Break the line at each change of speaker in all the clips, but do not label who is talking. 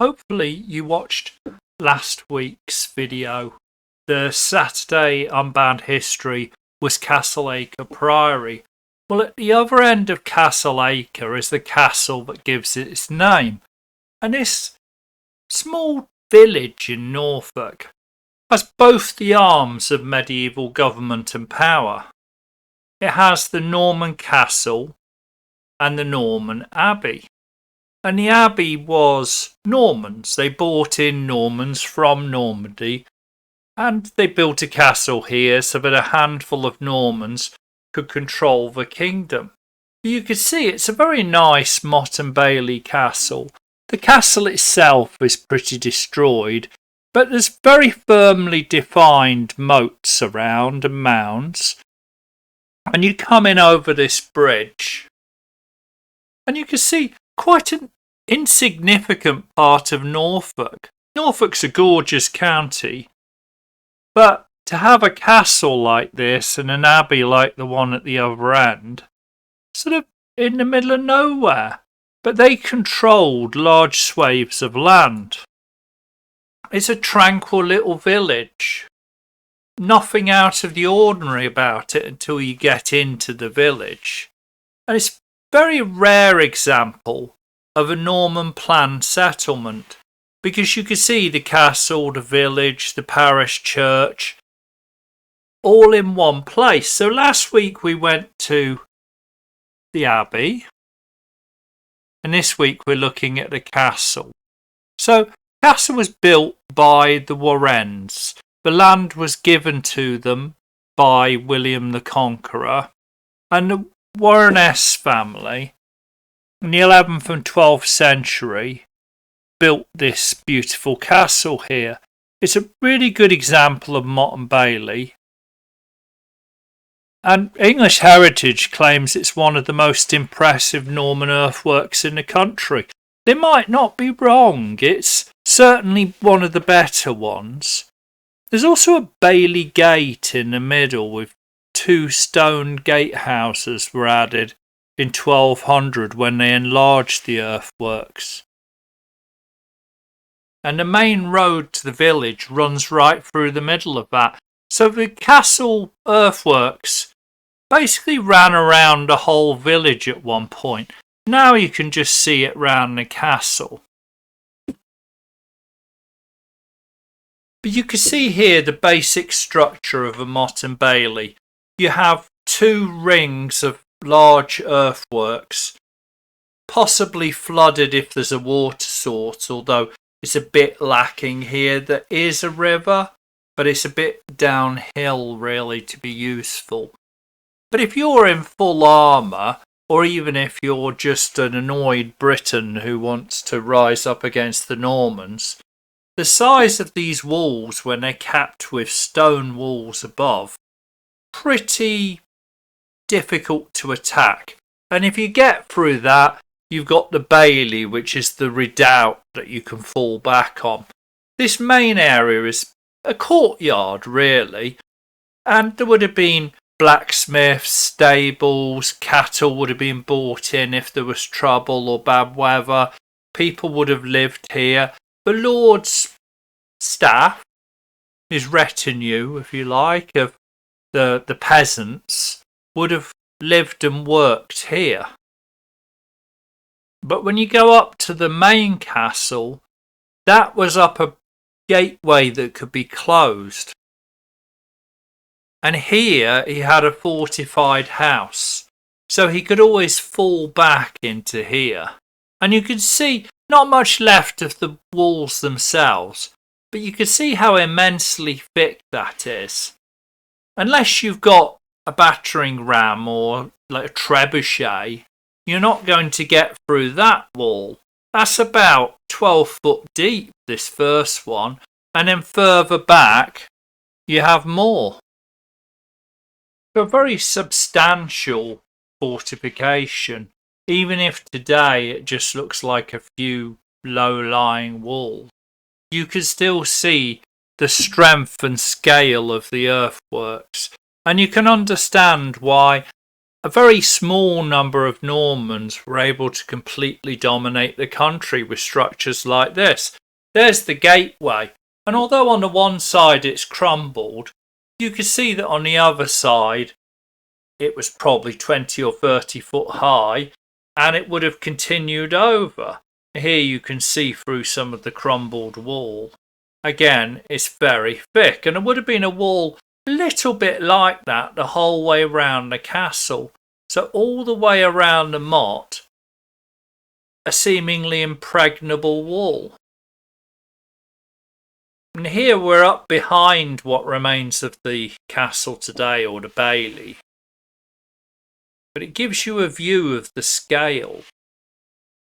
Hopefully you watched last week's video. The Saturday Unbound History was Castle Acre Priory. Well, at the other end of Castle Acre is the castle that gives it its name. And this small village in Norfolk has both the arms of medieval government and power. It has the Norman castle and the Norman abbey. And the abbey was Normans. They brought in Normans from Normandy and they built a castle here so that a handful of Normans could control the kingdom. You can see it's a very nice Motte and Bailey castle. The castle itself is pretty destroyed, but there's very firmly defined moats around and mounds. And you come in over this bridge and you can see quite an insignificant part of Norfolk. Norfolk's a gorgeous county, but to have a castle like this and an abbey like the one at the other end, sort of in the middle of nowhere, but they controlled large swathes of land. It's a tranquil little village. Nothing out of the ordinary about it until you get into the village. And it's a very rare example of a Norman planned settlement, because you can see the castle, the village, the parish church, all in one place. So last week we went to the abbey, and this week we're looking at the castle. So the castle was built by the Warrens. The land was given to them by William the Conqueror, and the Warrenness family in the 11th and 12th century built this beautiful castle here. It's a really good example of Motte and Bailey, and English Heritage claims it's one of the most impressive Norman earthworks in the country. They might not be wrong, it's certainly one of the better ones. There's also a Bailey Gate in the middle with two stone gatehouses were added in 1200 when they enlarged the earthworks. And the main road to the village runs right through the middle of that. So the castle earthworks basically ran around the whole village at one point. Now you can just see it round the castle. But you can see here the basic structure of a Motte and Bailey. You have two rings of large earthworks, possibly flooded if there's a water source, although it's a bit lacking here. There is a river, but it's a bit downhill really to be useful. But if you're in full armour, or even if you're just an annoyed Briton who wants to rise up against the Normans, the size of these walls when they're capped with stone walls above, pretty difficult to attack. And if you get through that, you've got the Bailey, which is the redoubt that you can fall back on. This main area is a courtyard really, and there would have been blacksmiths, stables, cattle would have been brought in if there was trouble or bad weather. People would have lived here. The Lord's staff, his retinue, if you like, of the peasants, would have lived and worked here. But when you go up to the main castle, that was up a gateway that could be closed. And here he had a fortified house, so he could always fall back into here. And you can see not much left of the walls themselves, but you can see how immensely thick that is. Unless you've got a battering ram or like a trebuchet, you're not going to get through that wall. That's about 12 foot deep, this first one, and then further back you have more. A very substantial fortification, even if today it just looks like a few low-lying walls. You can still see the strength and scale of the earthworks, and you can understand why a very small number of Normans were able to completely dominate the country with structures like this. There's the gateway, and although on the one side it's crumbled, you can see that on the other side it was probably 20 or 30 foot high, and it would have continued over. Here you can see through some of the crumbled wall. Again, it's very thick, and it would have been a wall a little bit like that the whole way around the castle. So all the way around the motte, a seemingly impregnable wall. And here we're up behind what remains of the castle today, or the bailey. But it gives you a view of the scale.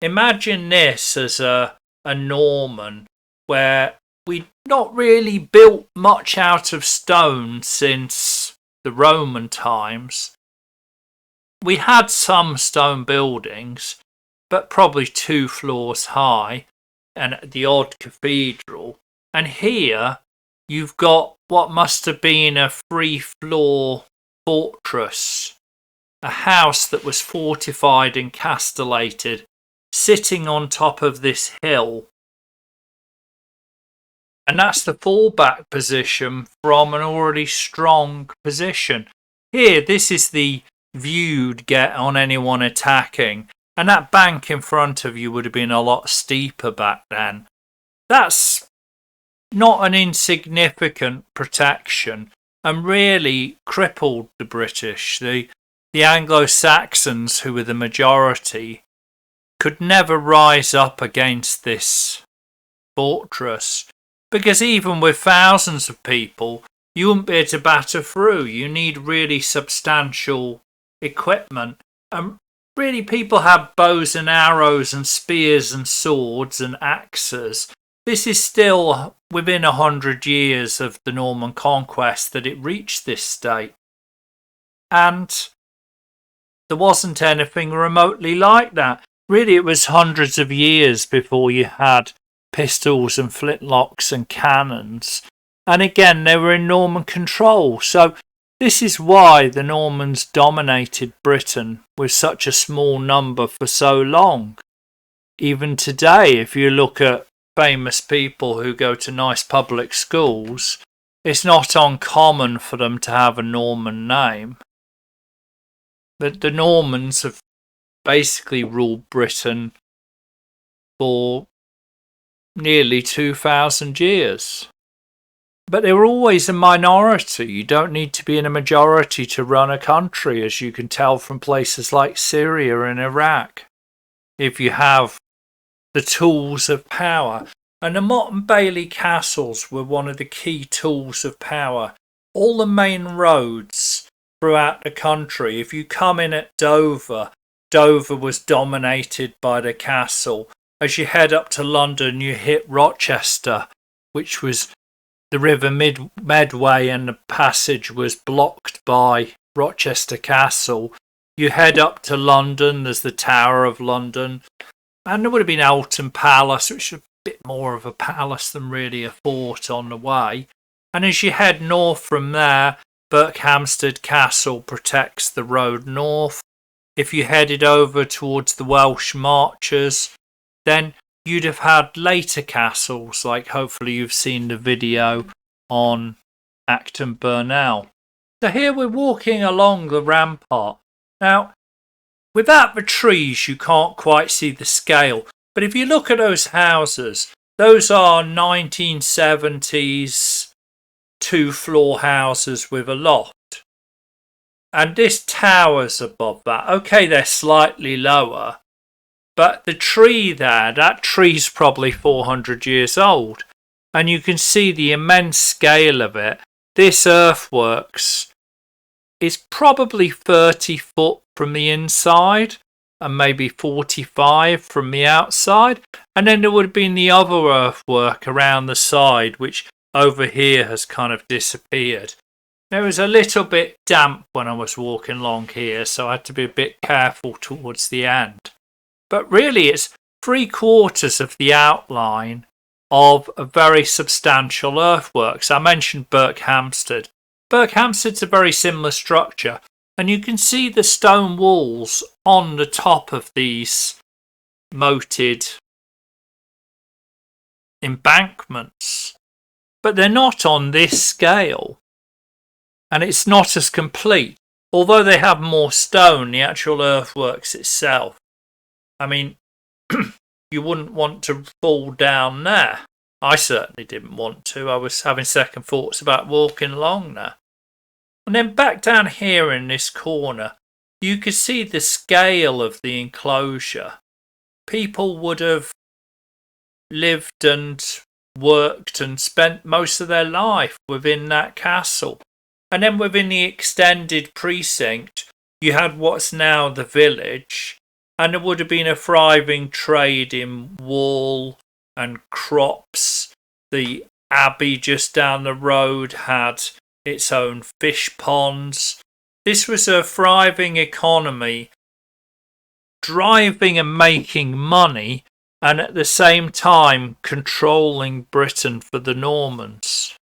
Imagine this as a Norman, where we'd not really built much out of stone since the Roman times. We had some stone buildings, but probably 2 floors high, and the odd cathedral. And here you've got what must have been a 3-floor fortress, a house that was fortified and castellated, sitting on top of this hill. And that's the fallback position from an already strong position. Here, this is the view you'd get on anyone attacking, and that bank in front of you would have been a lot steeper back then. That's not an insignificant protection, and really crippled the British. The Anglo-Saxons, who were the majority, could never rise up against this fortress, because even with thousands of people, you wouldn't be able to batter through. You need really substantial equipment, and really people had bows and arrows and spears and swords and axes. This is still within 100 years of the Norman conquest that it reached this state, and there wasn't anything remotely like that. Really, it was hundreds of years before you had pistols and flintlocks and cannons, and again they were in Norman control. So this is why the Normans dominated Britain with such a small number for so long. Even today, if you look at famous people who go to nice public schools, it's not uncommon for them to have a Norman name. But the Normans have basically ruled Britain for nearly 2,000 years. But they were always a minority. You don't need to be in a majority to run a country, as you can tell from places like Syria and Iraq, if you have the tools of power. And the Motte and Bailey castles were one of the key tools of power. All the main roads throughout the country, if you come in at Dover, Dover was dominated by the castle. As you head up to London, you hit Rochester, which was the River Medway, and the passage was blocked by Rochester Castle. You head up to London, there's the Tower of London, and there would have been Alton Palace, which is a bit more of a palace than really a fort on the way. And as you head north from there, Berkhamsted Castle protects the road north. If you headed over towards the Welsh Marches, then you'd have had later castles, like hopefully you've seen the video on Acton Burnell. So here we're walking along the rampart. Now, without the trees, you can't quite see the scale. But if you look at those houses, those are 1970s 2-floor houses with a loft. And this tower's above that. Okay, they're slightly lower. But the tree there, that tree's probably 400 years old. And you can see the immense scale of it. This earthworks is probably 30 foot from the inside and maybe 45 from the outside. And then there would have been the other earthwork around the side, which over here has kind of disappeared. It was a little bit damp when I was walking along here, so I had to be a bit careful towards the end. But really, it's 3/4 of the outline of a very substantial earthworks. I mentioned Berkhamsted. Berkhamsted's a very similar structure. And you can see the stone walls on the top of these moated embankments, but they're not on this scale, and it's not as complete. Although they have more stone, the actual earthworks itself, I mean, you wouldn't want to fall down there. I certainly didn't want to. I was having second thoughts about walking along there. And then back down here in this corner, you could see the scale of the enclosure. People would have lived and worked and spent most of their life within that castle. And then within the extended precinct, you had what's now the village, and there would have been a thriving trade in wool and crops. The abbey just down the road had its own fish ponds. This was a thriving economy, driving and making money, and at the same time controlling Britain for the Normans.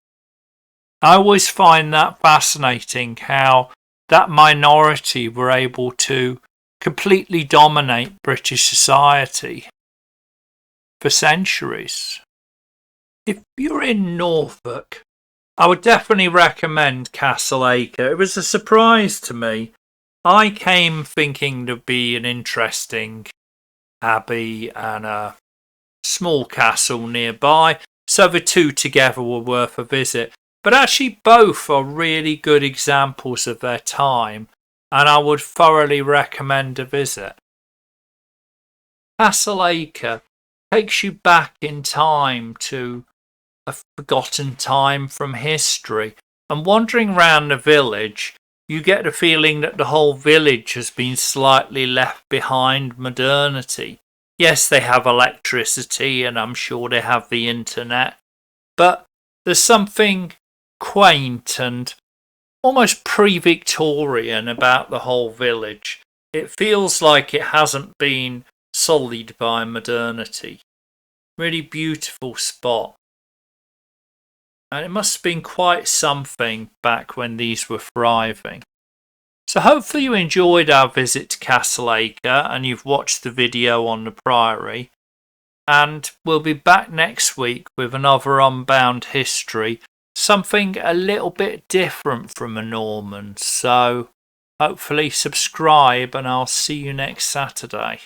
I always find that fascinating, how that minority were able to completely dominate British society for centuries. If you're in Norfolk, I would definitely recommend Castle Acre. It was a surprise to me. I came thinking there'd be an interesting abbey and a small castle nearby, so the two together were worth a visit. But actually both are really good examples of their time, and I would thoroughly recommend a visit. Castle Acre takes you back in time to a forgotten time from history, and wandering around the village, you get the feeling that the whole village has been slightly left behind modernity. Yes, they have electricity, and I'm sure they have the internet, but there's something quaint and almost pre-Victorian about the whole village. It feels like it hasn't been sullied by modernity. Really beautiful spot. And it must have been quite something back when these were thriving. So hopefully you enjoyed our visit to Castle Acre and you've watched the video on the Priory. And we'll be back next week with another Unbound History, something a little bit different from a Norman. So hopefully subscribe, and I'll see you next Saturday.